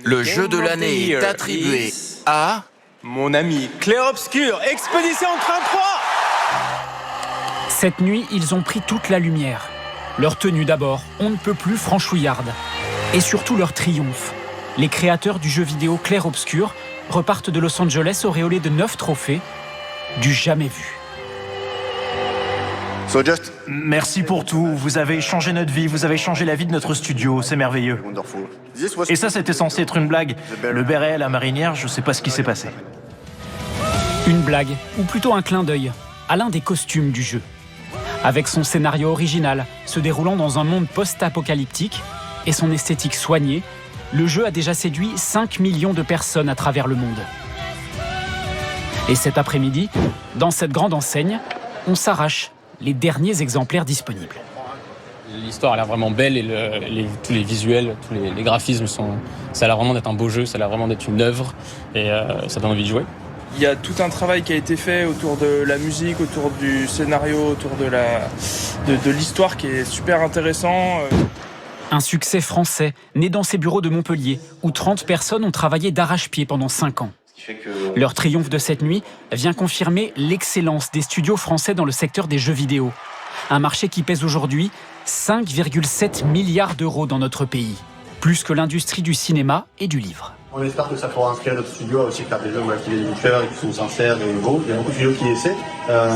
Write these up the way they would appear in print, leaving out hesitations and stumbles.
Le jeu de l'année est attribué à... Mon ami Clair Obscur, Expédition 33. Cette nuit, ils ont pris toute la lumière. Leur tenue d'abord, on ne peut plus franchouillarde. Et surtout leur triomphe. Les créateurs du jeu vidéo Clair Obscur repartent de Los Angeles auréolés de 9 trophées, du jamais vu. Merci pour tout, vous avez changé notre vie, vous avez changé la vie de notre studio, c'est merveilleux. Et ça, c'était censé être une blague. Le béret, la marinière, je sais pas ce qui s'est passé. Une blague, ou plutôt un clin d'œil, à l'un des costumes du jeu. Avec son scénario original, se déroulant dans un monde post-apocalyptique, et son esthétique soignée, le jeu a déjà séduit 5 millions de personnes à travers le monde. Et cet après-midi, dans cette grande enseigne, on s'arrache les derniers exemplaires disponibles. L'histoire a l'air vraiment belle et tous les visuels, tous les graphismes, ça a l'air vraiment d'être un beau jeu, ça a l'air vraiment d'être une œuvre et ça donne envie de jouer. Il y a tout un travail qui a été fait autour de la musique, autour du scénario, autour de l'histoire qui est super intéressant. Un succès français, né dans ses bureaux de Montpellier, où 30 personnes ont travaillé d'arrache-pied pendant 5 ans. Leur triomphe de cette nuit vient confirmer l'excellence des studios français dans le secteur des jeux vidéo. Un marché qui pèse aujourd'hui 5,7 milliards d'euros dans notre pays, plus que l'industrie du cinéma et du livre. On espère que ça pourra inspirer notre studio à aussi faire des jeux qui les cœur et qui sont sincères et beaux. Il y a beaucoup de studios qui essaient,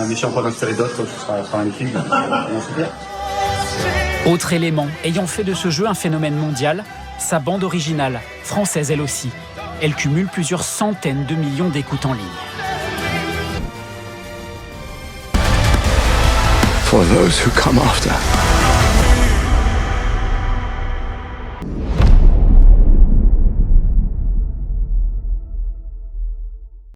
mais si on peut en inspirer d'autres, ce sera magnifique. Autre élément ayant fait de ce jeu un phénomène mondial, sa bande originale, française elle aussi. Elle cumule plusieurs centaines de millions d'écoutes en ligne. For those who come after.